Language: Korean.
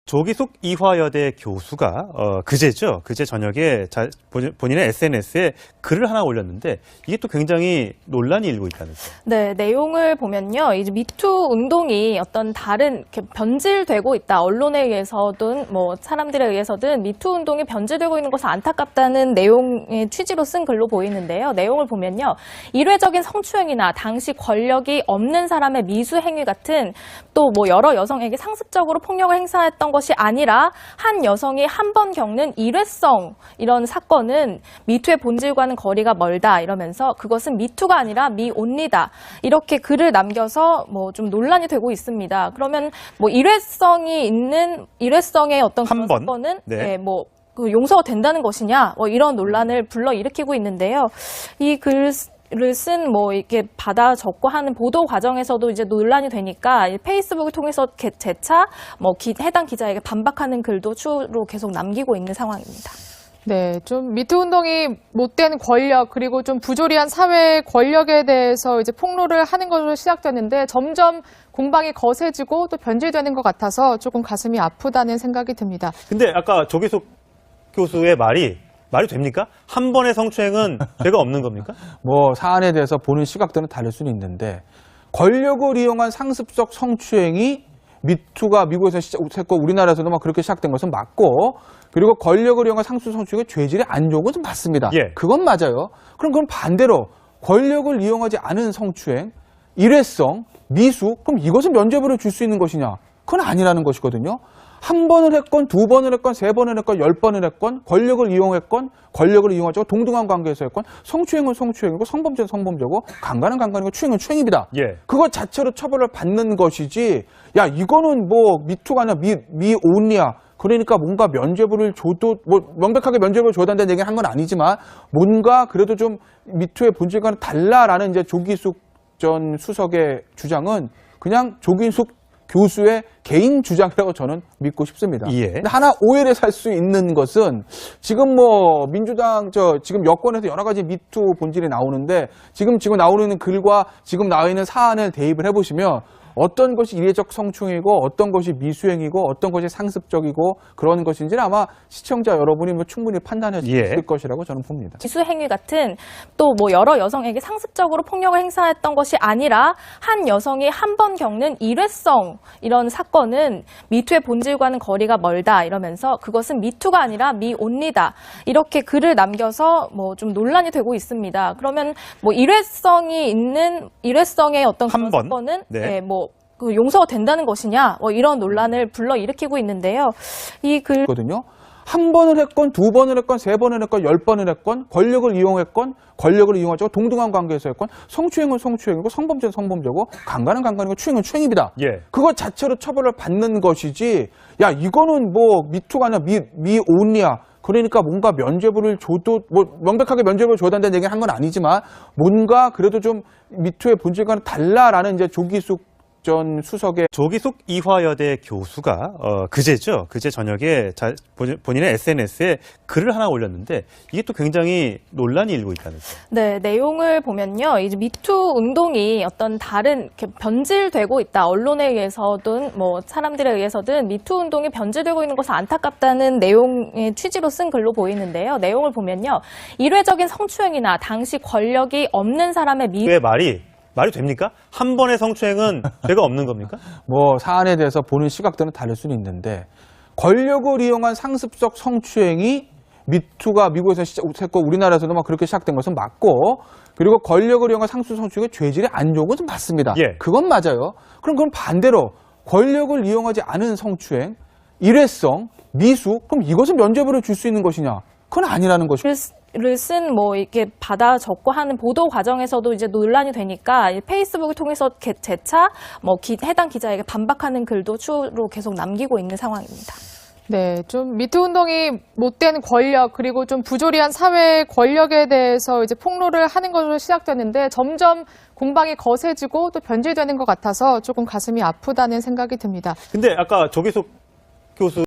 조기숙 이화여대 교수가 그제죠. 그제 저녁에 본인의 SNS에 글을 하나 올렸는데 이게 또 굉장히 논란이 일고 있다면서요. 네, 내용을 보면요. 이제 미투 운동이 어떤 다른 이렇게 변질되고 있다. 언론에 의해서든 뭐 사람들에 의해서든 미투 운동이 변질되고 있는 것은 안타깝다는 내용의 취지로 쓴 글로 보이는데요. 내용을 보면요. 일회적인 성추행이나 당시 권력이 없는 사람의 미수 행위 같은 또 뭐 여러 여성에게 상습적으로 폭력을 행사했던 것이 아니라 한 여성이 한 번 겪는 일회성 이런 사건은 미투의 본질과는 거리가 멀다 이러면서 그것은 미투가 아니라 미온리다 이렇게 글을 남겨서 뭐 좀 논란이 되고 있습니다. 그러면 뭐 일회성의 어떤 그런 사건은 네. 뭐 그 용서가 된다는 것이냐 뭐 이런 논란을 불러일으키고 있는데요. 이 글을 쓴 뭐 이렇게 받아 적고 하는 보도 과정에서도 이제 논란이 되니까 페이스북을 통해서 재차 뭐 해당 기자에게 반박하는 글도 추후로 계속 남기고 있는 상황입니다. 네, 좀 미투 운동이 못된 권력 그리고 좀 부조리한 사회 권력에 대해서 이제 폭로를 하는 것으로 시작됐는데 점점 공방이 거세지고 또 변질되는 것 같아서 조금 가슴이 아프다는 생각이 듭니다. 근데 아까 조기숙 교수의 말이 됩니까? 한 번의 성추행은 죄가 없는 겁니까? 뭐 사안에 대해서 보는 시각들은 다를 수는 있는데 권력을 이용한 상습적 성추행이 미투가 미국에서 시작했고 우리나라에서도 막 그렇게 시작된 것은 맞고 그리고 권력을 이용한 상습적 성추행의 죄질이 안 좋은 것은 맞습니다. 예. 그건 맞아요. 그럼 반대로 권력을 이용하지 않은 성추행, 일회성, 미수 그럼 이것은 면죄부를 줄 수 있는 것이냐? 그건 아니라는 것이거든요. 한 번을 했건 두 번을 했건 세 번을 했건 10번을 했건 권력을 이용했건 권력을 이용하자고 동등한 관계에서 했건 성추행은 성추행이고 성범죄는 성범죄고 강간은 강간이고 추행은 추행입니다. 예. 그것 자체로 처벌을 받는 것이지 야 이거는 뭐 미투가 아니라 미온리야. 그러니까 뭔가 면죄부를 줘도 뭐 명백하게 면죄부를 줘야 된다는 얘기는 한 건 아니지만 뭔가 그래도 좀 미투의 본질과는 달라라는 이제 조기숙 전 수석의 주장은 그냥 조기숙 교수의 개인 주장이라고 저는 믿고 싶습니다. 예. 근데 하나 오해를 살 수 있는 것은 지금 뭐 민주당 지금 여권에서 여러 가지 미투 본질이 나오는데 지금 나오는 글과 지금 나와 있는 사안을 대입을 해보시면 어떤 것이 일회적 성추행이고 어떤 것이 미수행이고 어떤 것이 상습적이고 그런 것인지는 아마 시청자 여러분이 뭐 충분히 판단할 수 있을 것이라고 저는 봅니다. 미수 행위 같은 또 뭐 여러 여성에게 상습적으로 폭력을 행사했던 것이 아니라 한 여성이 한 번 겪는 일회성 이런 사건은 미투의 본질과는 거리가 멀다 이러면서 그것은 미투가 아니라 미온리다 이렇게 글을 남겨서 뭐 좀 논란이 되고 있습니다. 그러면 뭐 일회성의 어떤 그런 사건은 뭐 그 용서가 된다는 것이냐 뭐 이런 논란을 불러일으키고 있는데요. 이 글거든요. 한 번을 했건 두 번을 했건 세 번을 했건 10번을 했건 권력을 이용했건 권력을 이용하자고 동등한 관계에서 했건 성추행은 성추행이고 성범죄는 성범죄고 강간은 강간이고 추행은 추행입니다. 예. 그것 자체로 처벌을 받는 것이지 야 이거는 뭐 미투가 아니라 미온리야. 그러니까 뭔가 면죄부를 줘도 뭐 명백하게 면죄부를 줘야 된다는 얘기는 한 건 아니지만 뭔가 그래도 좀 미투의 본질과는 달라라는 이제 조기숙 전 수석의 조기숙 이화여대 교수가 그제죠. 그제 저녁에 본인의 SNS에 글을 하나 올렸는데 이게 또 굉장히 논란이 일고 있다면서요. 네, 내용을 보면요. 이제 미투 운동이 어떤 다른 이렇게 변질되고 있다. 언론에 의해서든 뭐 사람들에 의해서든 미투 운동이 변질되고 있는 것은 안타깝다는 내용의 취지로 쓴 글로 보이는데요. 내용을 보면요. 일회적인 성추행이나 당시 권력이 없는 사람의 왜 말이 됩니까? 한 번의 성추행은 죄가 없는 겁니까? 뭐 사안에 대해서 보는 시각들은 다를 수는 있는데 권력을 이용한 상습적 성추행이 미투가 미국에서 시작했고 우리나라에서도 막 그렇게 시작된 것은 맞고 그리고 권력을 이용한 상습적 성추행의 죄질이 안 좋은 것은 맞습니다. 예. 그건 맞아요. 그럼 반대로 권력을 이용하지 않은 성추행, 일회성, 미수 그럼 이것은 면죄부를 줄 수 있는 것이냐? 그건 아니라는 것이죠. 글을 쓴 뭐 이렇게 받아 적고 하는 보도 과정에서도 이제 논란이 되니까 페이스북을 통해서 재차 뭐 해당 기자에게 반박하는 글도 추후로 계속 남기고 있는 상황입니다. 네, 좀 미투 운동이 못된 권력 그리고 좀 부조리한 사회 권력에 대해서 이제 폭로를 하는 것으로 시작됐는데 점점 공방이 거세지고 또 변질되는 것 같아서 조금 가슴이 아프다는 생각이 듭니다. 근데 아까 조기숙 교수